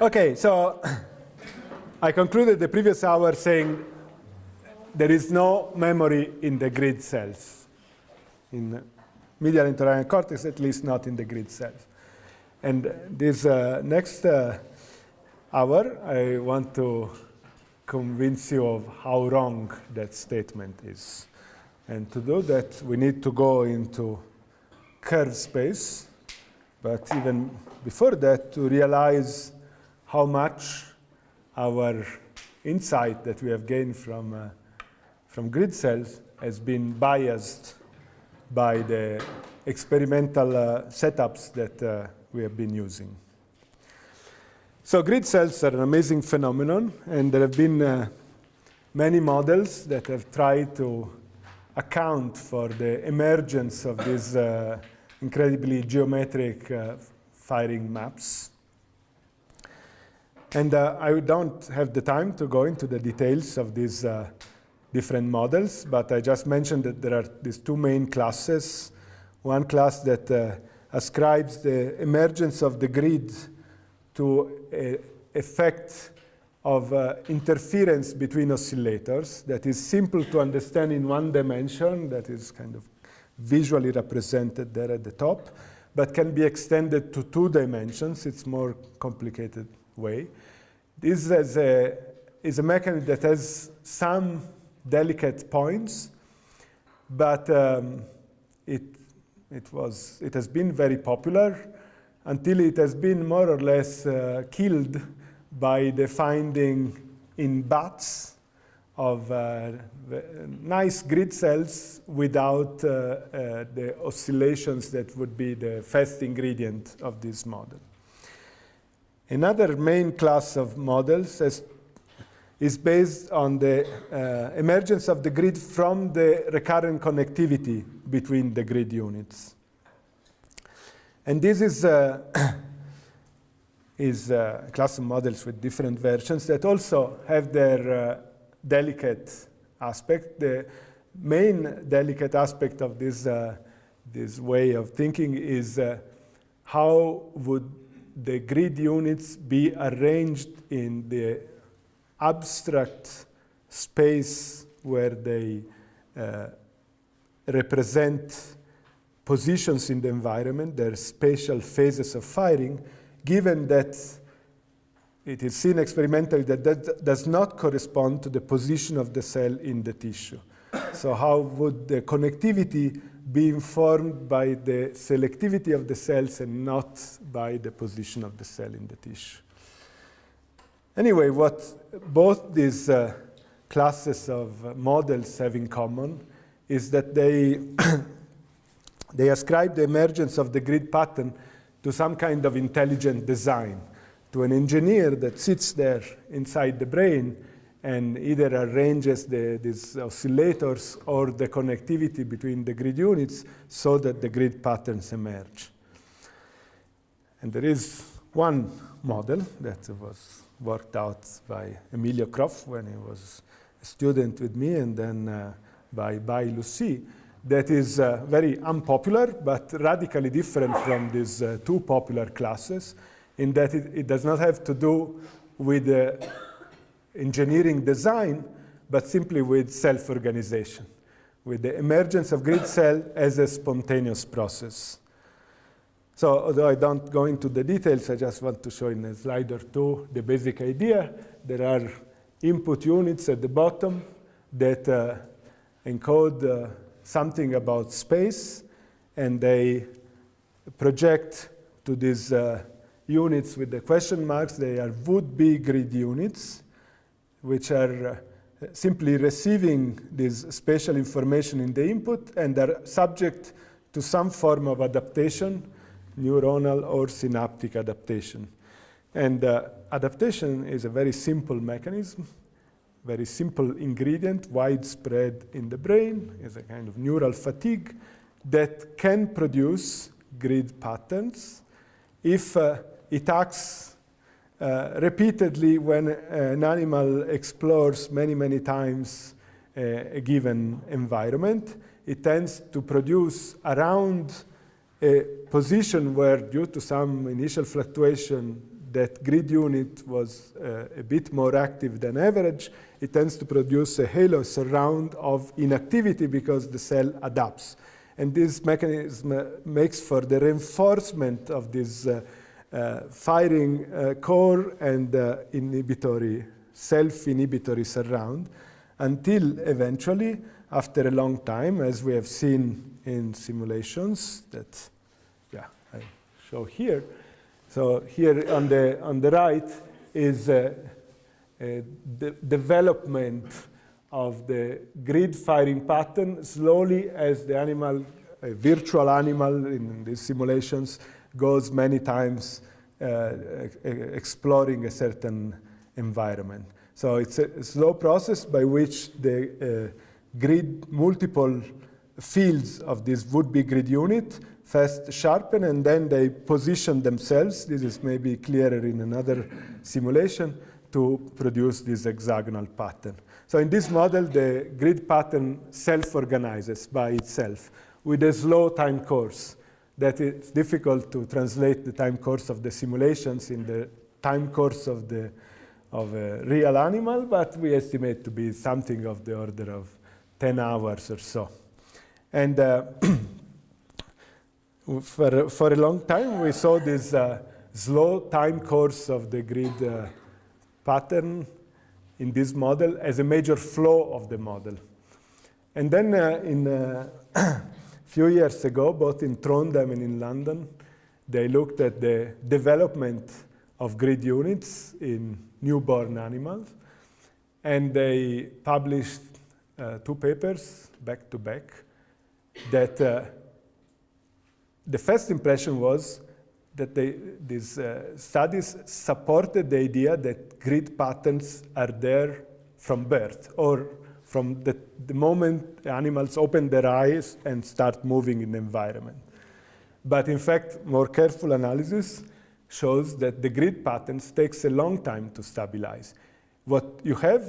Okay, so I concluded the previous hour saying there is no memory in the grid cells. In medial entorhinal cortex, at least not in the grid cells. And this next hour, I want to convince you of how wrong that statement is. And to do that, we need to go into curve space. But even before that, to realize how much our insight that we have gained from grid cells has been biased by the experimental setups that we have been using. So grid cells are an amazing phenomenon, and there have been many models that have tried to account for the emergence of these incredibly geometric firing maps. And I don't have the time to go into the details of these different models, but I just mentioned that there are these two main classes. One class that ascribes the emergence of the grid to an effect of interference between oscillators that is simple to understand in one dimension, that is kind of visually represented there at the top, but can be extended to 2 dimensions. It's more complicated way. This is a mechanism that has some delicate points, but it has been very popular until it has been more or less killed by the finding in bats of nice grid cells without the oscillations that would be the first ingredient of this model. Another main class of models is based on the emergence of the grid from the recurrent connectivity between the grid units. And this is a class of models with different versions that also have their delicate aspect. The main delicate aspect of this way of thinking is how would the grid units be arranged in the abstract space where they represent positions in the environment, their spatial phases of firing, given that it is seen experimentally that that does not correspond to the position of the cell in the tissue. So how would the connectivity be informed by the selectivity of the cells and not by the position of the cell in the tissue? Anyway, what both these classes of models have in common is that they ascribe the emergence of the grid pattern to some kind of intelligent design, to an engineer that sits there inside the brain and either arranges these oscillators or the connectivity between the grid units so that the grid patterns emerge. And there is one model that was worked out by Emilio Prof when he was a student with me, and then by Lucy, that is very unpopular but radically different from these 2 popular classes, in that it does not have to do with engineering design, but simply with self-organization, with the emergence of grid cell as a spontaneous process. So although I don't go into the details, I just want to show in a slide or 2 the basic idea. There are input units at the bottom that encode something about space, and they project to these units with the question marks. They are would-be grid units, which are simply receiving this spatial information in the input and are subject to some form of adaptation, neuronal or synaptic adaptation. And adaptation is a very simple mechanism, very simple ingredient, widespread in the brain, is a kind of neural fatigue that can produce grid patterns if it acts repeatedly when an animal explores many times a given environment. It tends to produce around a position where, due to some initial fluctuation, that grid unit was a bit more active than average, it tends to produce a halo surround of inactivity because the cell adapts. And this mechanism makes for the reinforcement of this firing core and self-inhibitory surround, until eventually, after a long time, as we have seen in simulations that, I show here. So here on the right is the development of the grid firing pattern slowly as the animal, a virtual animal in these simulations, goes many times exploring a certain environment. So it's a slow process by which the multiple fields of this would-be grid unit first sharpen, and then they position themselves. This is maybe clearer in another simulation to produce this hexagonal pattern. So in this model, the grid pattern self-organizes by itself with a slow time course. That it's difficult to translate the time course of the simulations in the time course of a real animal, but we estimate to be something of the order of 10 hours or so. And for a long time, we saw this slow time course of the grid pattern in this model as a major flaw of the model. And then a few years ago, both in Trondheim and in London, they looked at the development of grid units in newborn animals, and they published 2 papers back to back that the first impression was that these studies supported the idea that grid patterns are there from birth, or from the moment animals open their eyes and start moving in the environment. But in fact, more careful analysis shows that the grid patterns takes a long time to stabilize. What you have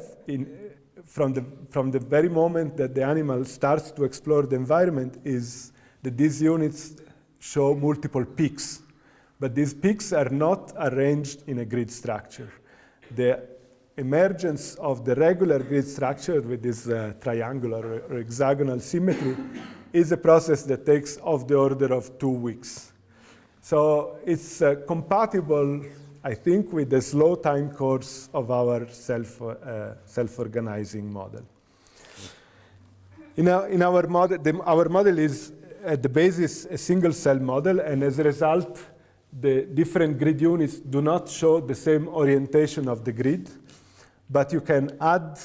from the very moment that the animal starts to explore the environment is that these units show multiple peaks. But these peaks are not arranged in a grid structure. The emergence of the regular grid structure with this triangular or hexagonal symmetry is a process that takes of the order of 2 weeks. So it's compatible, I think, with the slow time course of our self-organizing model. In our model, our model is at the basis a single cell model, and as a result, the different grid units do not show the same orientation of the grid, but you can add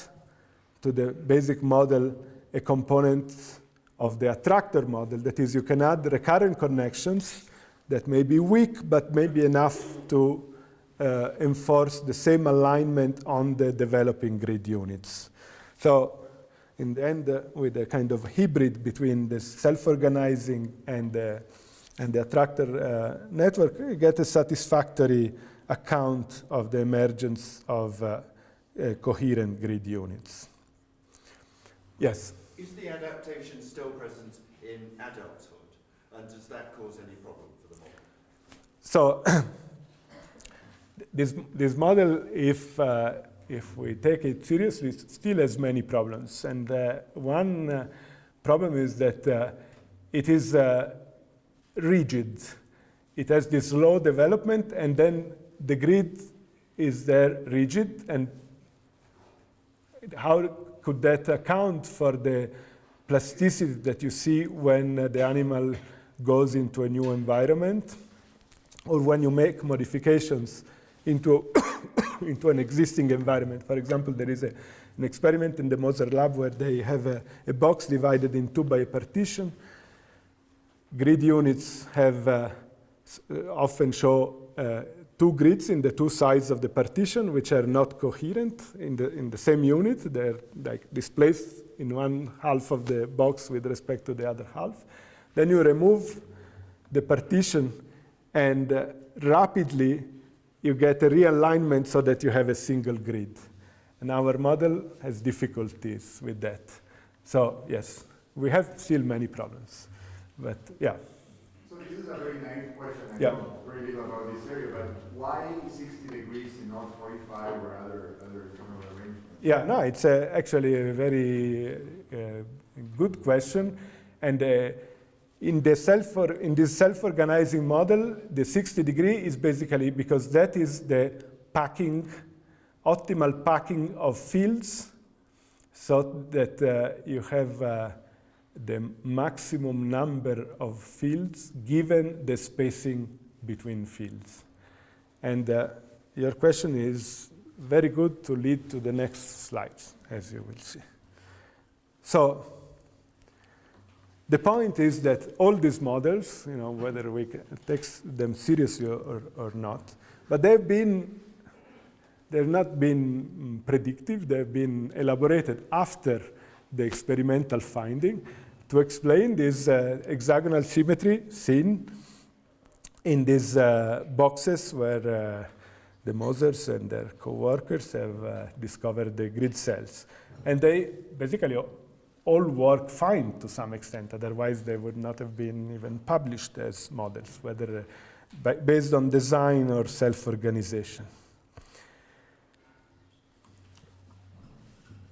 to the basic model a component of the attractor model. That is, you can add recurrent connections that may be weak, but may be enough to enforce the same alignment on the developing grid units. So in the end, with a kind of hybrid between the self-organizing and the attractor network, you get a satisfactory account of the emergence of coherent grid units. Yes? Is the adaptation still present in adulthood? And does that cause any problem for the model? So this model, if we take it seriously, still has many problems. And one problem is that it is rigid. It has this slow development, and then the grid is there rigid. And how could that account for the plasticity that you see when the animal goes into a new environment, or when you make modifications into an existing environment? For example, there is an experiment in the Moser lab where they have a box divided in 2 by a partition. Grid units have often show 2 grids in the 2 sides of the partition, which are not coherent in the same unit. They're like displaced in one half of the box with respect to the other half. Then you remove the partition, and rapidly you get a realignment so that you have a single grid. And our model has difficulties with that. So yes, we have still many problems. But yeah. So this is a very naive question. I Yeah. don't really know about this area, but why 60 degrees and not 45 or other terminal arrangements? Yeah, no, it's actually a very good question. And in this self-organizing model, the 60 degree is basically because that is the optimal packing of fields, so that you have the maximum number of fields given the spacing between fields. And your question is very good to lead to the next slides, as you will see. So the point is that all these models, whether we take them seriously or not, but they've not been predictive. They've been elaborated after the experimental finding to explain this hexagonal symmetry seen in these boxes where the Mosers and their co-workers have discovered the grid cells. And they basically all work fine to some extent, otherwise they would not have been even published as models, whether based on design or self-organization.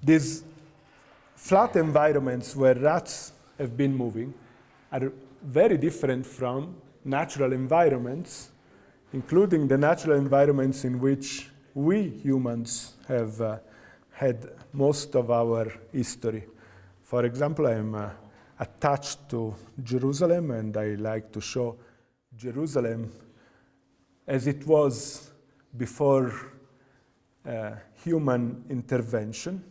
These flat environments where rats have been moving are very different from natural environments, including the natural environments in which we humans have had most of our history. For example, I'm attached to Jerusalem, and I like to show Jerusalem as it was before human intervention.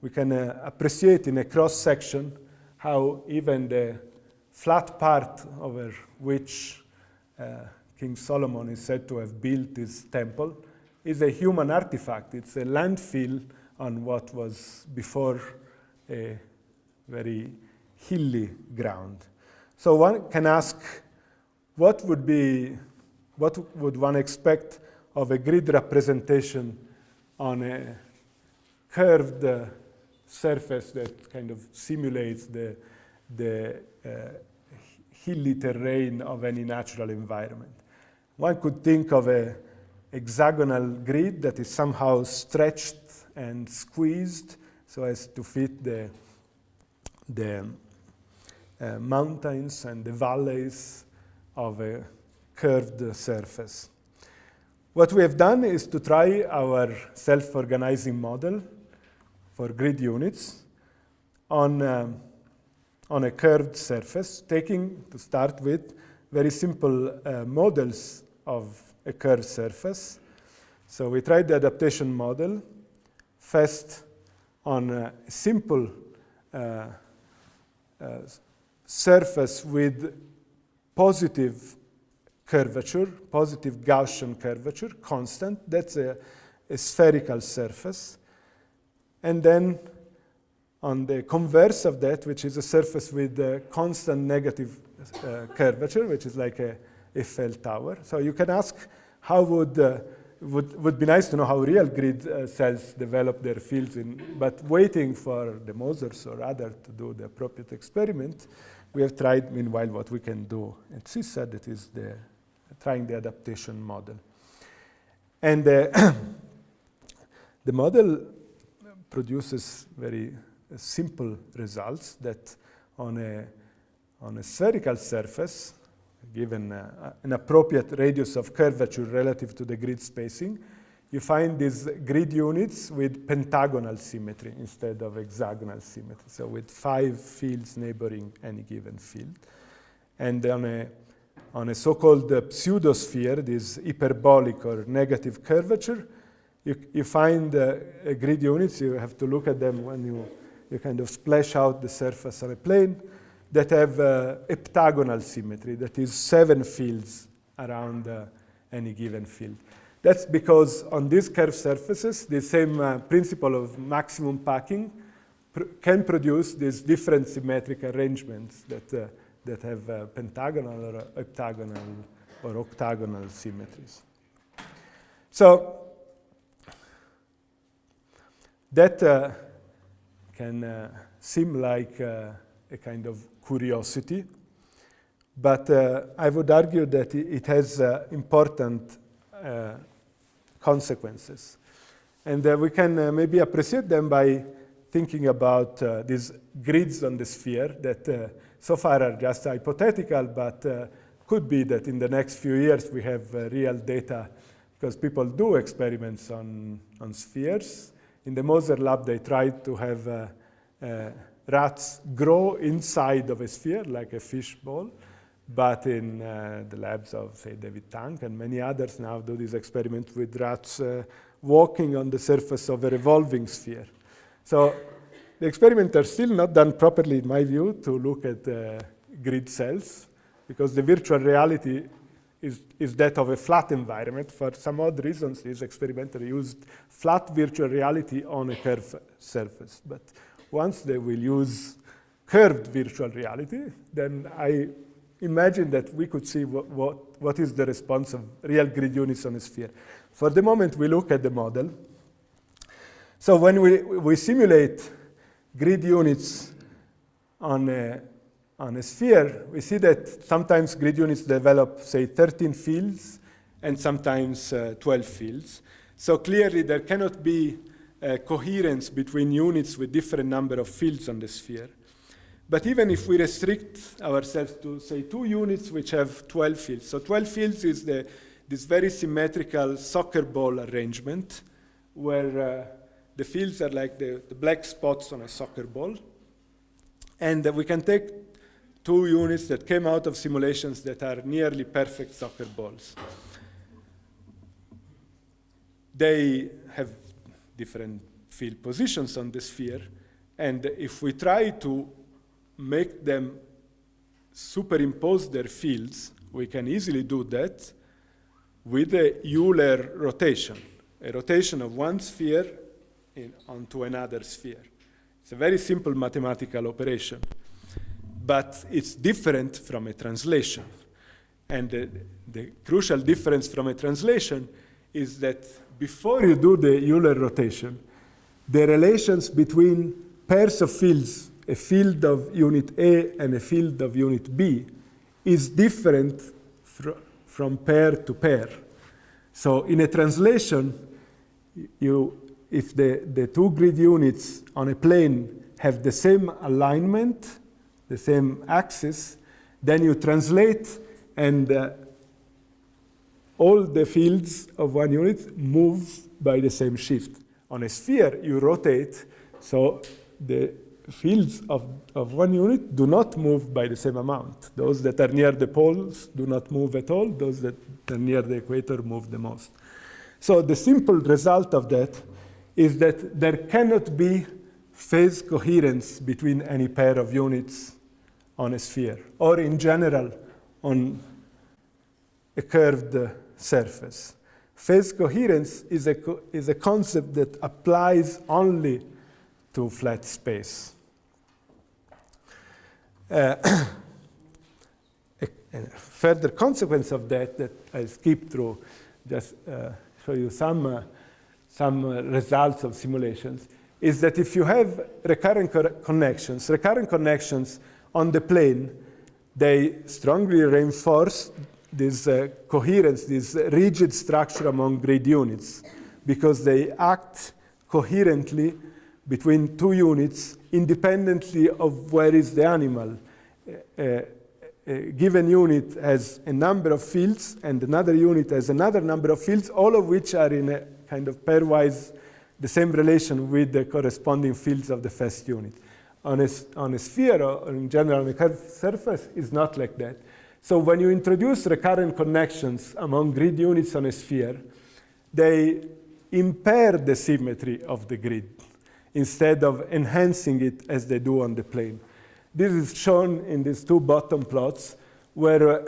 We can appreciate in a cross-section how even the flat part over which King Solomon is said to have built his temple is a human artifact. It's a landfill on what was before a very hilly ground. So one can ask, what would one expect of a grid representation on a curved surface that kind of simulates the hilly terrain of any natural environment? One could think of a hexagonal grid that is somehow stretched and squeezed so as to fit the mountains and the valleys of a curved surface. What we have done is to try our self-organizing model for grid units on a curved surface, taking, to start with, very simple models of a curved surface. So we tried the adaptation model first on a simple surface with positive curvature, positive Gaussian curvature, constant. That's a spherical surface. And then on the converse of that, which is a surface with a constant negative curvature, which is like a Eiffel Tower. So you can ask, how would be nice to know how real grid cells develop their fields, but waiting for the Mosers or others to do the appropriate experiment, we have tried, meanwhile, what we can do at SISSA, that is trying the adaptation model. And the model produces very simple results that on a spherical surface, given an appropriate radius of curvature relative to the grid spacing, you find these grid units with pentagonal symmetry instead of hexagonal symmetry, so with 5 fields neighboring any given field. And on a so-called pseudosphere, this hyperbolic or negative curvature, you find grid units. You have to look at them when you kind of splash out the surface of a plane that have heptagonal symmetry, that is 7 fields around any given field. That's because on these curved surfaces, the same principle of maximum packing can produce these different symmetric arrangements that have pentagonal or heptagonal or octagonal symmetries. So that can seem like a kind of curiosity. But I would argue that it has important consequences. And we can maybe appreciate them by thinking about these grids on the sphere that so far are just hypothetical, but could be that in the next few years we have real data, because people do experiments on spheres. In the Moser lab, they tried to have rats grow inside of a sphere, like a fishbowl. But in the labs of, say, David Tank and many others now do this experiment with rats walking on the surface of a revolving sphere. So the experiments are still not done properly, in my view, to look at grid cells, because the virtual reality is that of a flat environment. For some odd reasons, this experimenter used flat virtual reality on a curved surface. But once they will use curved virtual reality, then I imagine that we could see what is the response of real grid units on a sphere. For the moment, we look at the model. So when we simulate grid units on a sphere, we see that sometimes grid units develop, say, 13 fields, and sometimes 12 fields. So clearly, there cannot be coherence between units with different number of fields on the sphere. But even if we restrict ourselves to, say, 2 units which have 12 fields. So 12 fields is this very symmetrical soccer ball arrangement where the fields are like the black spots on a soccer ball. And we can take 2 units that came out of simulations that are nearly perfect soccer balls. They have different field positions on the sphere. And if we try to make them superimpose their fields, we can easily do that with a Euler rotation, a rotation of one sphere onto another sphere. It's a very simple mathematical operation, but it's different from a translation. And the crucial difference from a translation is that before you do the Euler rotation, the relations between pairs of fields, a field of unit A and a field of unit B, is different from pair to pair. So in a translation, if the 2 grid units on a plane have the same alignment, the same axis, then you translate and all the fields of one unit move by the same shift. On a sphere, you rotate, so the fields of one unit do not move by the same amount. Those that are near the poles do not move at all. Those that are near the equator move the most. So the simple result of that is that there cannot be phase coherence between any pair of units on a sphere, or in general on a curved surface. Phase coherence is a concept that applies only to flat space. A further consequence of that I skip through, just show you some results of simulations, is that if you have recurrent connections on the plane, they strongly reinforce this coherence, this rigid structure among grid units, because they act coherently between 2 units independently of where is the animal. A given unit has a number of fields and another unit has another number of fields, all of which are in a kind of pairwise, the same relation with the corresponding fields of the first unit. On a sphere, or in general on a curved surface, is not like that. So when you introduce recurrent connections among grid units on a sphere, they impair the symmetry of the grid instead of enhancing it as they do on the plane. This is shown in these 2 bottom plots where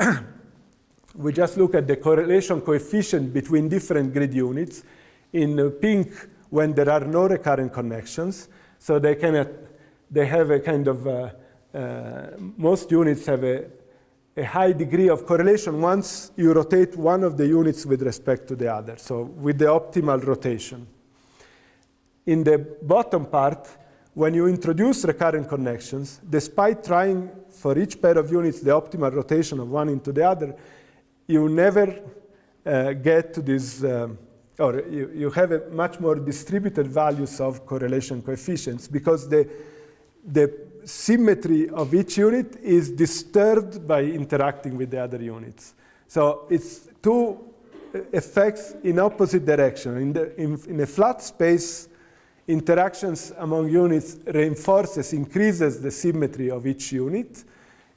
we just look at the correlation coefficient between different grid units. In pink, when there are no recurrent connections, so they have a kind of, most units have a high degree of correlation once you rotate one of the units with respect to the other, so with the optimal rotation. In the bottom part, when you introduce recurrent connections, despite trying for each pair of units the optimal rotation of one into the other, you never get to this, or you have a much more distributed values of correlation coefficients, because the symmetry of each unit is disturbed by interacting with the other units. So it's two effects in opposite direction. In a flat space, interactions among units reinforces, increases the symmetry of each unit.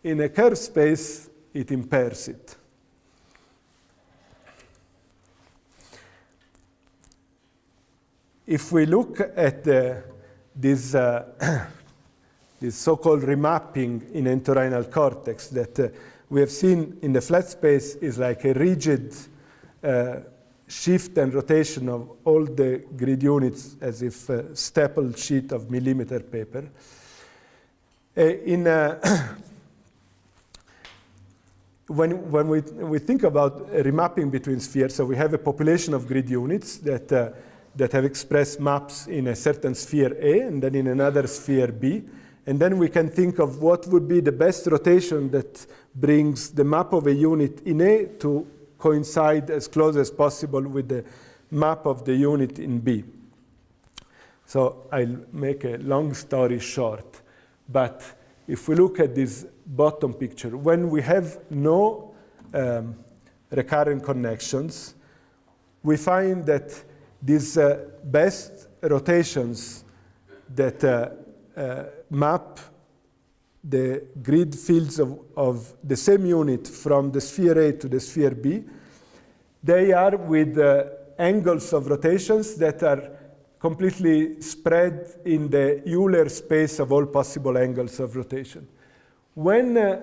In a curved space, it impairs it. If we look at this so-called remapping in entorhinal cortex that we have seen in the flat space is like a rigid shift and rotation of all the grid units as if a stapled sheet of millimeter paper. When we think about remapping between spheres, so we have a population of grid units that have expressed maps in a certain sphere A and then in another sphere B. And then we can think of what would be the best rotation that brings the map of a unit in A to coincide as close as possible with the map of the unit in B. So I'll make a long story short. But if we look at this bottom picture, when we have no recurrent connections, we find that these best rotations that map the grid fields of the same unit from the sphere A to the sphere B, they are with angles of rotations that are completely spread in the Euler space of all possible angles of rotation. When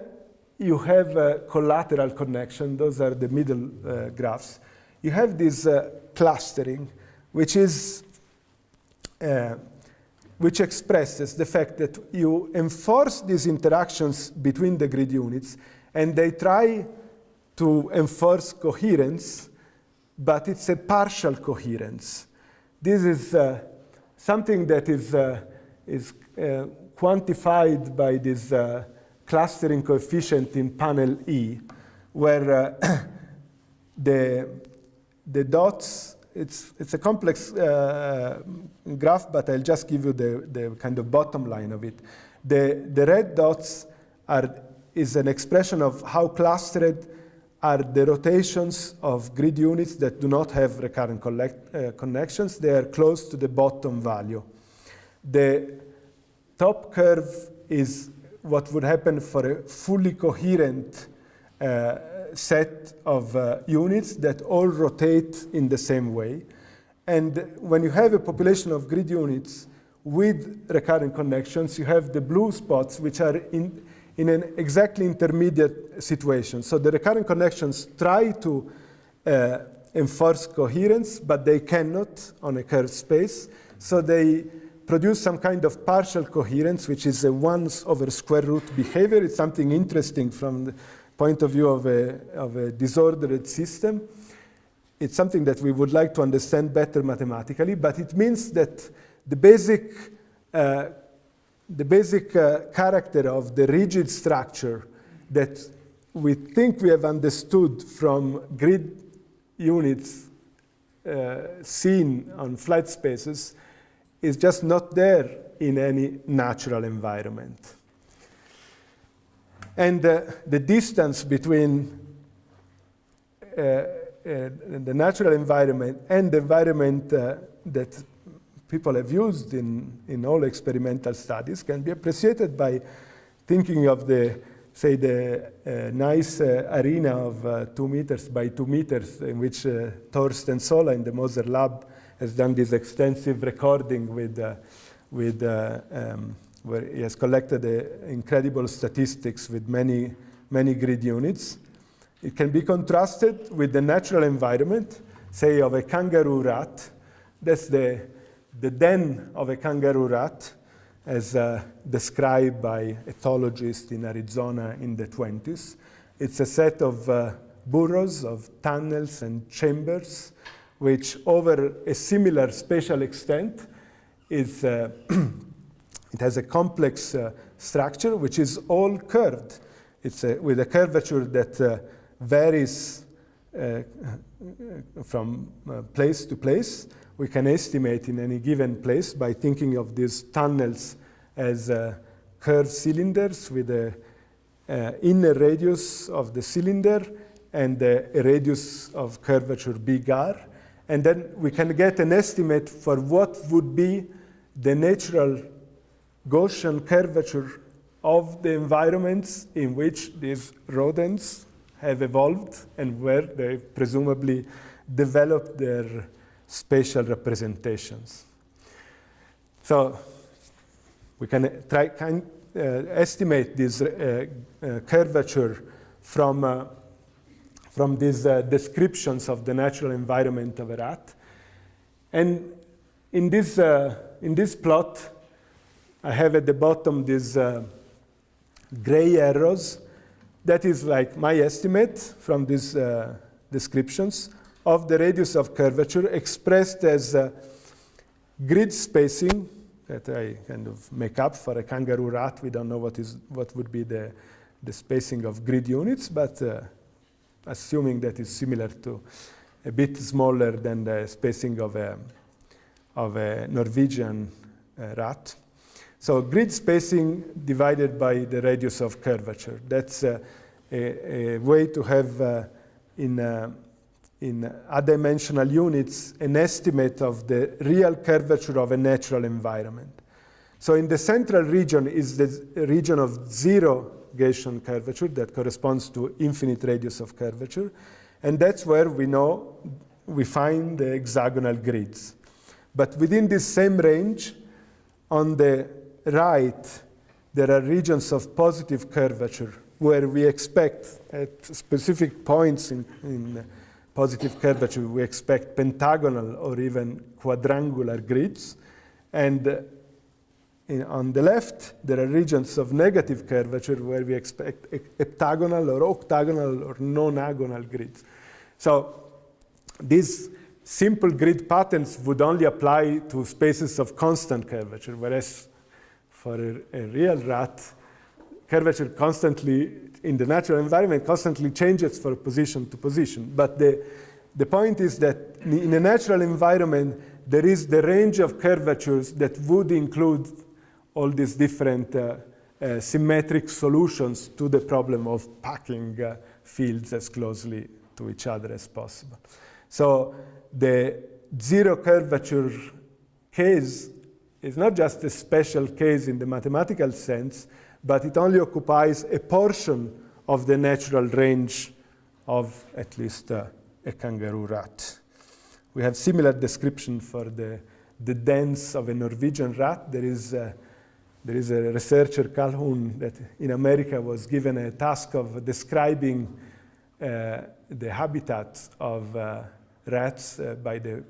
you have a collateral connection, those are the middle graphs, you have this clustering, which expresses the fact that you enforce these interactions between the grid units, and they try to enforce coherence, but it's a partial coherence. This is something that is quantified by this clustering coefficient in panel E, where the dots, it's a complex graph, but I'll just give you the kind of bottom line of it. The red dots is an expression of how clustered are the rotations of grid units that do not have recurrent connections. They are close to the bottom value. The top curve is what would happen for a fully coherent set of units that all rotate in the same way. And when you have a population of grid units with recurrent connections, you have the blue spots, which are in an exactly intermediate situation. So the recurrent connections try to enforce coherence, but they cannot on a curved space. So they produce some kind of partial coherence, which is a 1 over square root behavior. It's something interesting from the point of view of a disordered system. It's something that we would like to understand better mathematically, but it means that the basic character of the rigid structure that we think we have understood from grid units seen on flat spaces is just not there in any natural environment. And the distance between the natural environment and the environment that people have used in all experimental studies can be appreciated by thinking of the nice arena of 2 meters by 2 meters in which Thorsten Sola in the Moser lab has done this extensive recording where he has collected incredible statistics with many grid units. It can be contrasted with the natural environment, say of a kangaroo rat. That's the den of a kangaroo rat, as described by ethologists in Arizona in the 20s. It's a set of burrows, of tunnels and chambers, which over a similar spatial extent is It has a complex structure which is all curved. It's with a curvature that varies from place to place. We can estimate in any given place by thinking of these tunnels as curved cylinders with a inner radius of the cylinder and a radius of curvature big R. And then we can get an estimate for what would be the natural Gaussian curvature of the environments in which these rodents have evolved and where they presumably developed their spatial representations. So we can estimate this curvature from these descriptions of the natural environment of a rat. And in this plot, I have at the bottom these gray arrows. That is like my estimate from these descriptions of the radius of curvature expressed as grid spacing that I kind of make up for a kangaroo rat. We don't know what would be the spacing of grid units, but assuming that is similar to a bit smaller than the spacing of a Norwegian rat. So grid spacing divided by the radius of curvature. That's a way to have in adimensional units an estimate of the real curvature of a natural environment. So in the central region is the region of zero Gaussian curvature that corresponds to infinite radius of curvature. And that's where we find the hexagonal grids. But within this same range, on the right, there are regions of positive curvature where we expect at specific points in positive curvature, we expect pentagonal or even quadrangular grids. And on the left, there are regions of negative curvature where we expect heptagonal or octagonal or nonagonal grids. So these simple grid patterns would only apply to spaces of constant curvature, whereas for a real rat, curvature constantly, in the natural environment, constantly changes from position to position. But the point is that in a natural environment, there is the range of curvatures that would include all these different symmetric solutions to the problem of packing fields as closely to each other as possible. So the zero curvature case is not just a special case in the mathematical sense, but it only occupies a portion of the natural range of at least a kangaroo rat. We have similar description for the dens of a Norwegian rat. There is a researcher, Calhoun, that in America was given a task of describing the habitat of rats by the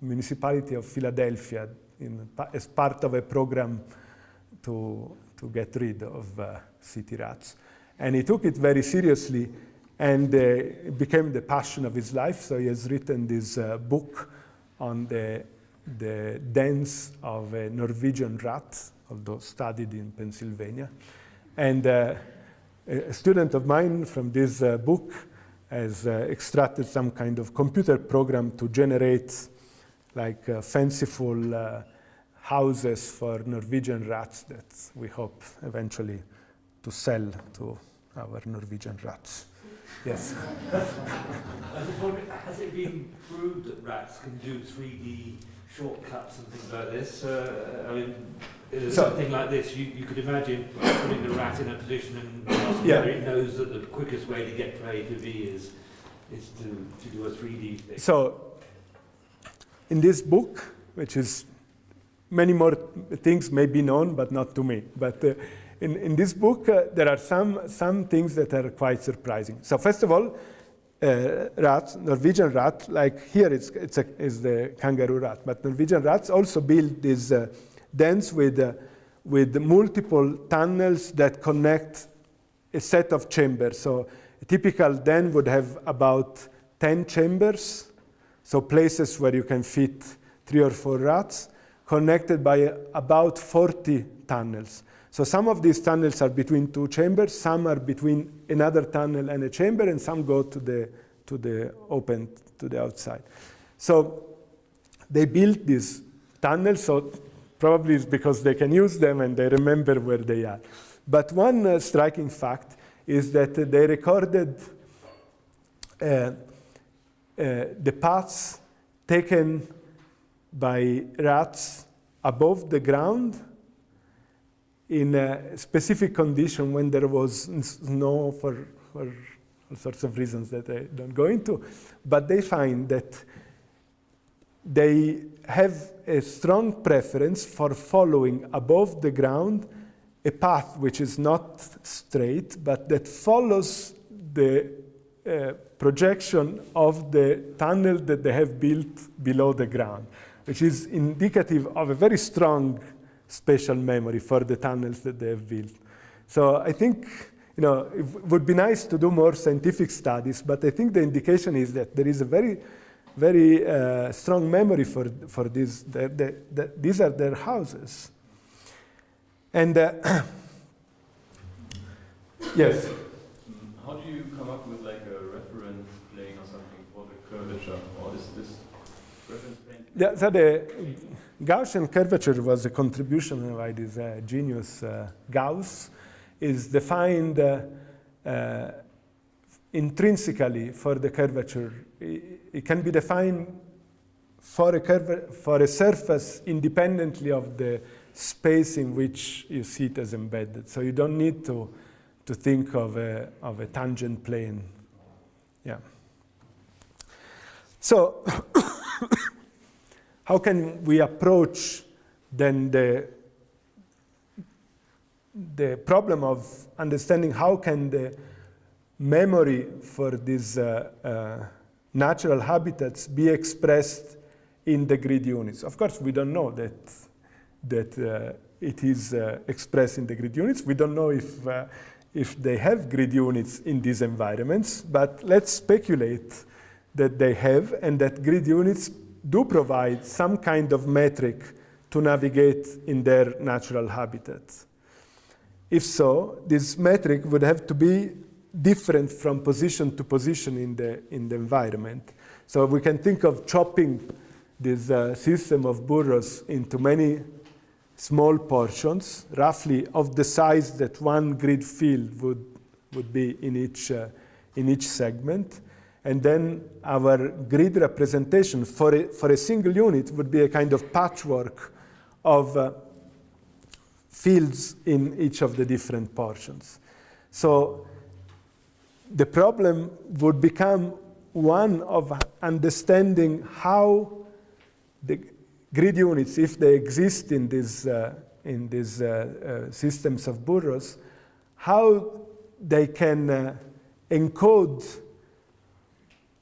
municipality of Philadelphia as part of a program to get rid of city rats. And he took it very seriously, and it became the passion of his life. So he has written this book on the dens of a Norwegian rat, although studied in Pennsylvania. And a student of mine from this book has extracted some kind of computer program to generate like fanciful houses for Norwegian rats that we hope eventually to sell to our Norwegian rats. Yes? I was wondering, has it been proved that rats can do 3D shortcuts and things like this? I mean, something like this, you could imagine putting the rat in a position and whether it knows that the quickest way to get from A to B is to do a 3D thing. So, in this book, which is many more things may be known, but not to me. But in this book, there are some things that are quite surprising. So first of all, rats, Norwegian rat, like here is the kangaroo rat, but Norwegian rats also build these dens with multiple tunnels that connect a set of chambers. So a typical den would have about 10 chambers, so places where you can fit 3 or 4 rats, connected by about 40 tunnels. So some of these tunnels are between two chambers, some are between another tunnel and a chamber, and some go to the outside. So they built these tunnels, so probably it's because they can use them and they remember where they are. But one striking fact is that they recorded the paths taken by rats above the ground in a specific condition when there was snow for all sorts of reasons that I don't go into. But they find that they have a strong preference for following above the ground a path which is not straight, but that follows the projection of the tunnel that they have built below the ground, which is indicative of a very strong spatial memory for the tunnels that they have built. So I think, it would be nice to do more scientific studies, but I think the indication is that there is a very, very strong memory for this. These are their houses. And yes? How do you come up with like a reference plane or something for the curvature? Or is this reference plane? Yeah, so the Gaussian curvature was a contribution by this genius Gauss. Is defined intrinsically for the curvature. It can be defined for a surface independently of the space in which you see it as embedded. So you don't need to think of a tangent plane. Yeah. So how can we approach then the problem of understanding how can the memory for these natural habitats be expressed in the grid units? Of course, we don't know that it is expressed in the grid units. We don't know if they have grid units in these environments, but let's speculate that they have, and that grid units do provide some kind of metric to navigate in their natural habitats. If so, this metric would have to be different from position to position in the environment. So we can think of chopping this system of burrows into many small portions, roughly of the size that one grid field would be in each segment. And then our grid representation for a single unit would be a kind of patchwork of fields in each of the different portions. So the problem would become one of understanding how the grid units, if they exist in these systems of burrows, how they can encode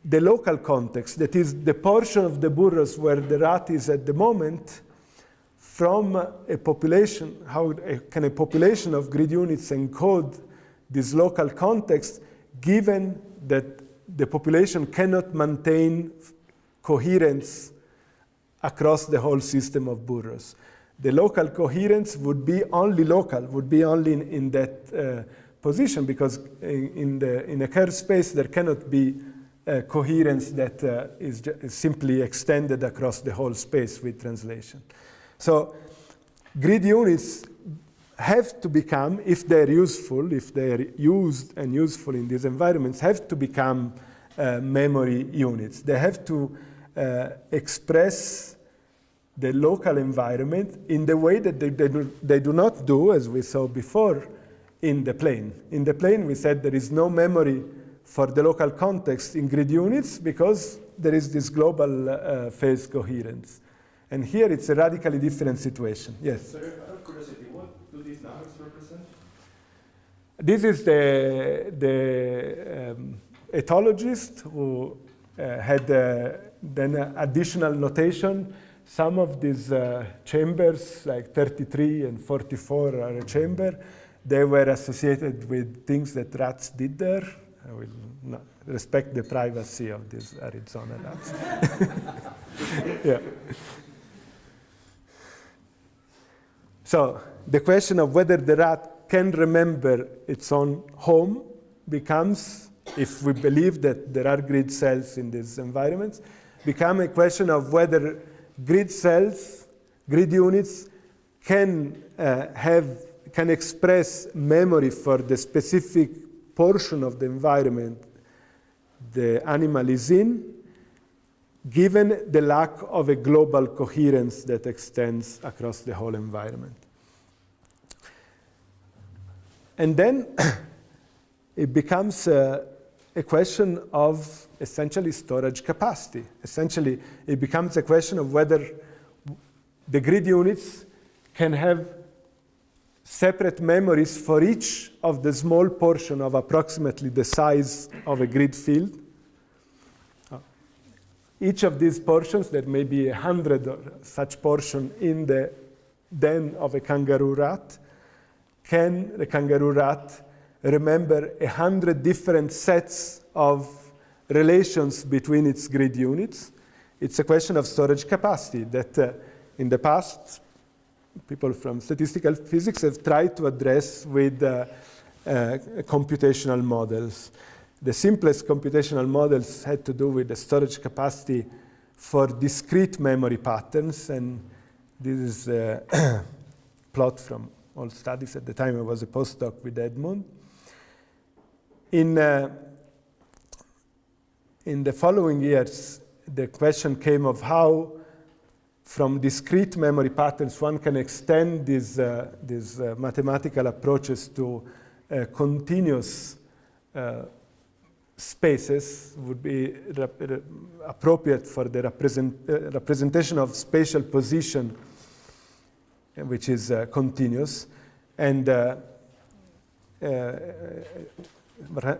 the local context, that is the portion of the burrows where the rat is at the moment, from a population. How can a population of grid units encode this local context, given that the population cannot maintain coherence across the whole system of burrows? The local coherence would be only local, would be only in that position, because in a curved space there cannot be coherence that is simply extended across the whole space with translation. So grid units have to become, if they're useful, if they're used and useful in these environments, have to become memory units. They have to express the local environment in the way that they do not do, as we saw before, in the plane. In the plane, we said there is no memory for the local context in grid units because there is this global phase coherence. And here it's a radically different situation. Yes? So, out of curiosity, what do these numbers represent? This is the ethologist who had then additional notation. Some of these chambers, like 33 and 44 are a chamber. They were associated with things that rats did there. I will not respect the privacy of these Arizona rats. Yeah. So the question of whether the rat can remember its own home becomes, if we believe that there are grid cells in these environments, become a question of whether grid cells, grid units, can express memory for the specific portion of the environment the animal is in, given the lack of a global coherence that extends across the whole environment. And then it becomes a question of essentially storage capacity. Essentially, it becomes a question of whether the grid units can have separate memories for each of the small portion of approximately the size of a grid field. Each of these portions, there may be 100 or such portion in the den of a kangaroo rat. Can the kangaroo rat remember 100 different sets of relations between its grid units? It's a question of storage capacity that in the past, people from statistical physics have tried to address with computational models. The simplest computational models had to do with the storage capacity for discrete memory patterns, and this is a plot from all studies. At the time I was a postdoc with Edmund. In the following years, the question came of how from discrete memory patterns one can extend these mathematical approaches to continuous spaces would be appropriate for the representation of spatial position, which is continuous. And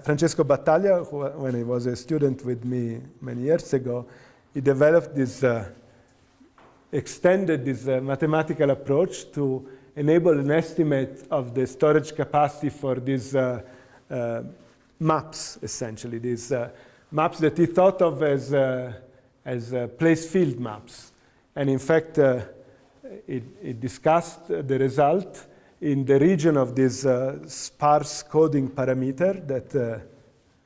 Francesco Battaglia, when he was a student with me many years ago, he developed this, extended this mathematical approach to enable an estimate of the storage capacity for these maps, essentially, these maps that he thought of as place field maps. And in fact, it discussed the result in the region of this sparse coding parameter that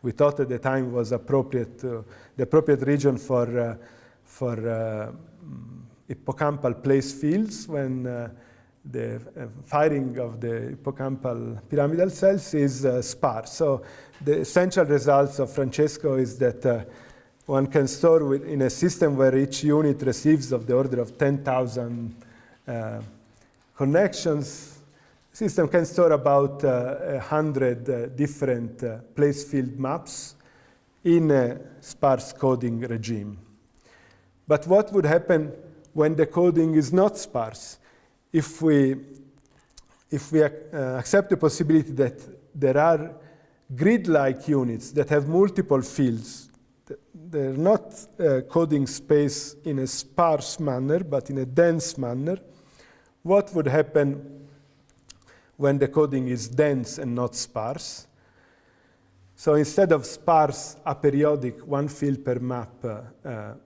we thought at the time was appropriate, the appropriate region for hippocampal place fields when the firing of the hippocampal pyramidal cells is sparse. So the essential results of Francesco is that one can store in a system where each unit receives of the order of 10,000 connections. The system can store about 100 different place field maps in a sparse coding regime. But what would happen when the coding is not sparse? If we accept the possibility that there are grid-like units that have multiple fields, they're not coding space in a sparse manner, but in a dense manner, what would happen when the coding is dense and not sparse? So instead of sparse, aperiodic, one field per map, a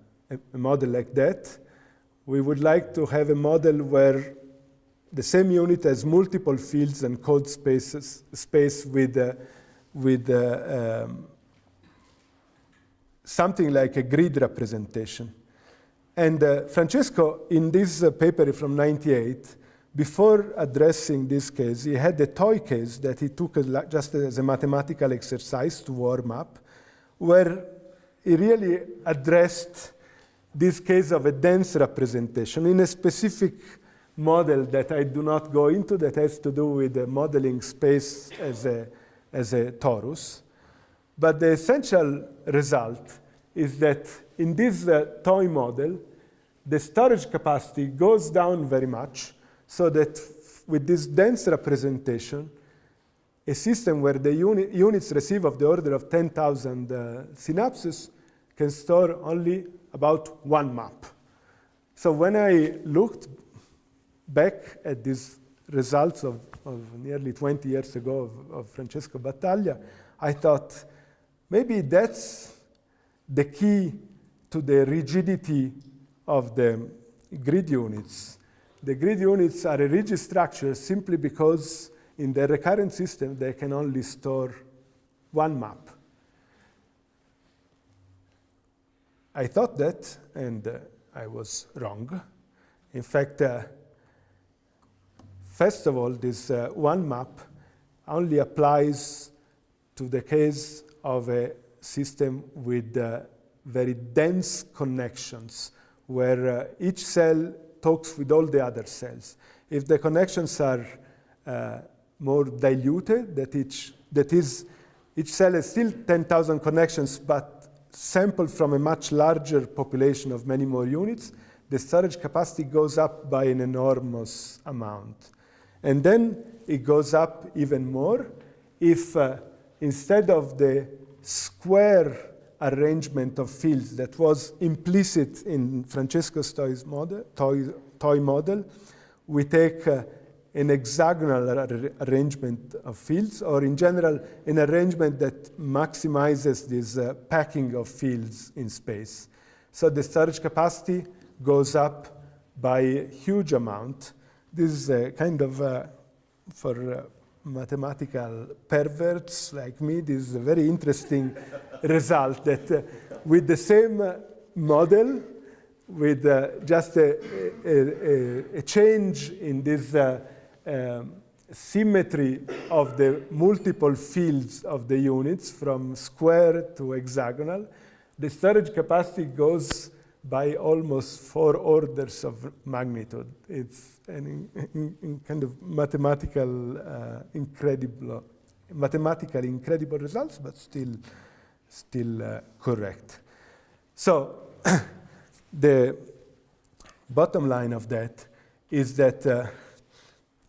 model like that, we would like to have a model where the same unit has multiple fields and code space with something like a grid representation. And Francesco, in this paper from '98, before addressing this case, he had a toy case that he took just as a mathematical exercise to warm up, where he really addressed this case of a dense representation in a specific model that I do not go into, that has to do with modeling space as a torus. But the essential result is that in this toy model, the storage capacity goes down very much, so that with this dense representation, a system where the units receive of the order of 10,000 synapses can store only about one map. So when I looked back at these results of nearly 20 years ago of Francesco Battaglia, I thought maybe that's the key to the rigidity of the grid units, the grid units are a rigid structure simply because in the recurrent system they can only store one map. I thought that, and I was wrong. In fact, first of all, this one map only applies to the case of a system with very dense connections, where each cell talks with all the other cells. If the connections are more diluted, that is, each cell has still 10,000 connections, but sampled from a much larger population of many more units, the storage capacity goes up by an enormous amount. And then it goes up even more if instead of the square arrangement of fields that was implicit in Francesco Stoi's toy model, we take an hexagonal arrangement of fields, or in general, an arrangement that maximizes this packing of fields in space. So the storage capacity goes up by a huge amount. This is a kind of, for mathematical perverts like me, this is a very interesting result that with the same model, with just a change in this symmetry of the multiple fields of the units from square to hexagonal, the storage capacity goes by almost 4 orders of magnitude. It's an kind of mathematically incredible results, but still correct. So the bottom line of that is that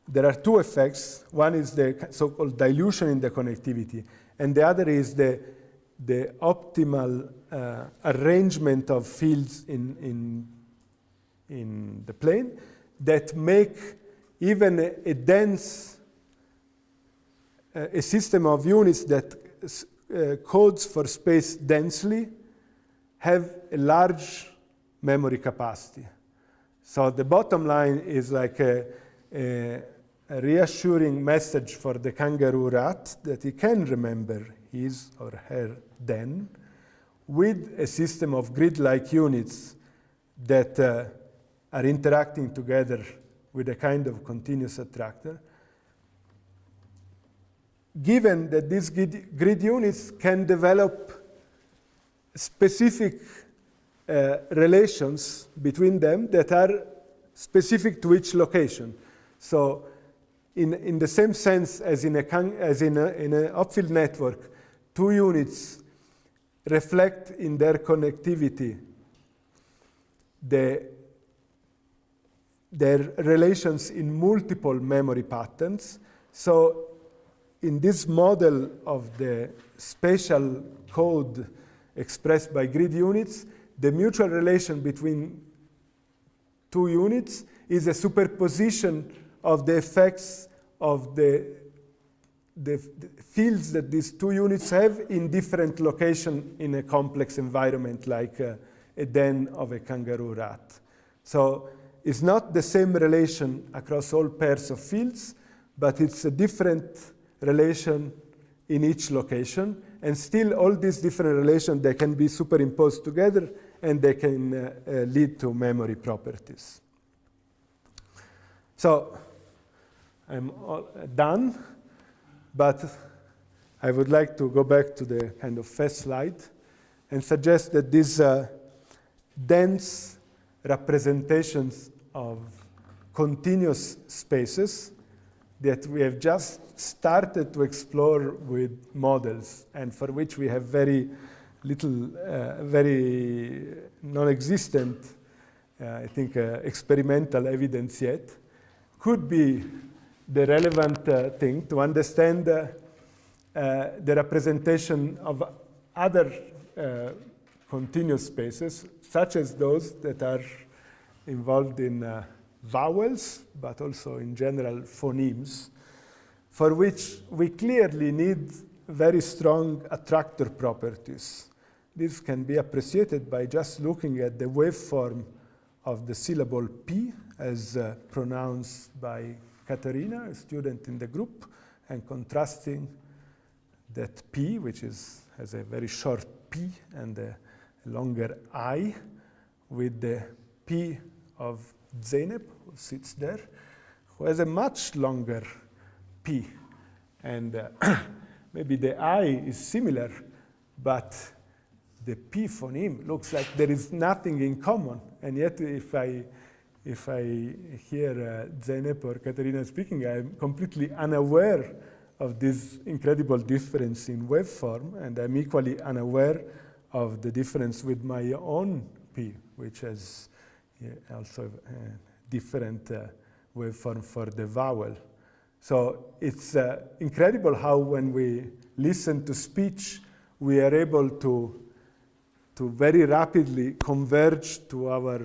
there are two effects. One is the so-called dilution in the connectivity, and the other is the optimal arrangement of fields in the plane that make even a dense a system of units that codes for space densely have a large memory capacity. So the bottom line is like a reassuring message for the Kangaroo Rat that he can remember his or her den with a system of grid-like units that are interacting together with a kind of continuous attractor. Given that these grid units can develop specific relations between them that are specific to each location. So in the same sense as in an upfield network, two units reflect in their connectivity their relations in multiple memory patterns. So in this model of the spatial code expressed by grid units, the mutual relation between two units is a superposition of the effects of the fields that these two units have in different locations in a complex environment like a den of a kangaroo rat. So it's not the same relation across all pairs of fields, but it's a different relation in each location. And still all these different relations, they can be superimposed together and they can lead to memory properties. So I'm all done, but I would like to go back to the kind of first slide and suggest that these dense representations of continuous spaces that we have just started to explore with models and for which we have very little, very non-existent, I think, experimental evidence yet, could be the relevant thing to understand the representation of other continuous spaces, such as those that are involved in vowels, but also in general phonemes, for which we clearly need very strong attractor properties. This can be appreciated by just looking at the waveform of the syllable P as pronounced by Katerina, a student in the group, and contrasting that P, which has a very short P and a longer I, with the P of Zeynep, who sits there, who has a much longer P. And maybe the I is similar, but the P phoneme looks like there is nothing in common. And yet, if I hear Zeynep or Katerina speaking, I'm completely unaware of this incredible difference in waveform, and I'm equally unaware of the difference with my own P, which has also a different waveform for the vowel. So it's incredible how when we listen to speech, we are able to very rapidly converge to our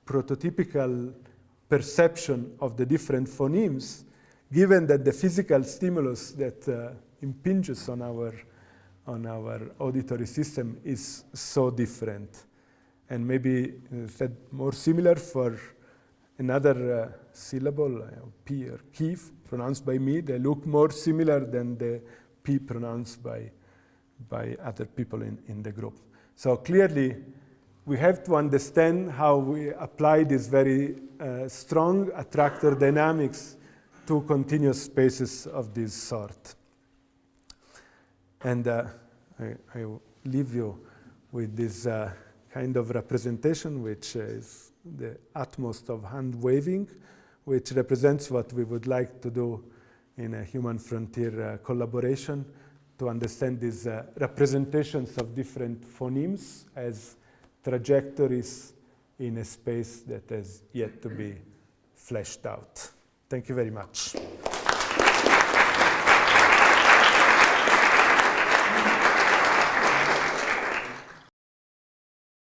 prototypical perception of the different phonemes, given that the physical stimulus that impinges on our auditory system is so different. And maybe said more similar for another syllable, P or key, pronounced by me, they look more similar than the P pronounced by other people in the group. So clearly, we have to understand how we apply this very strong attractor dynamics to continuous spaces of this sort. And I will leave you with this kind of representation, which is the utmost of hand waving, which represents what we would like to do in a human frontier collaboration, to understand these representations of different phonemes as trajectories in a space that has yet to be fleshed out. Thank you very much.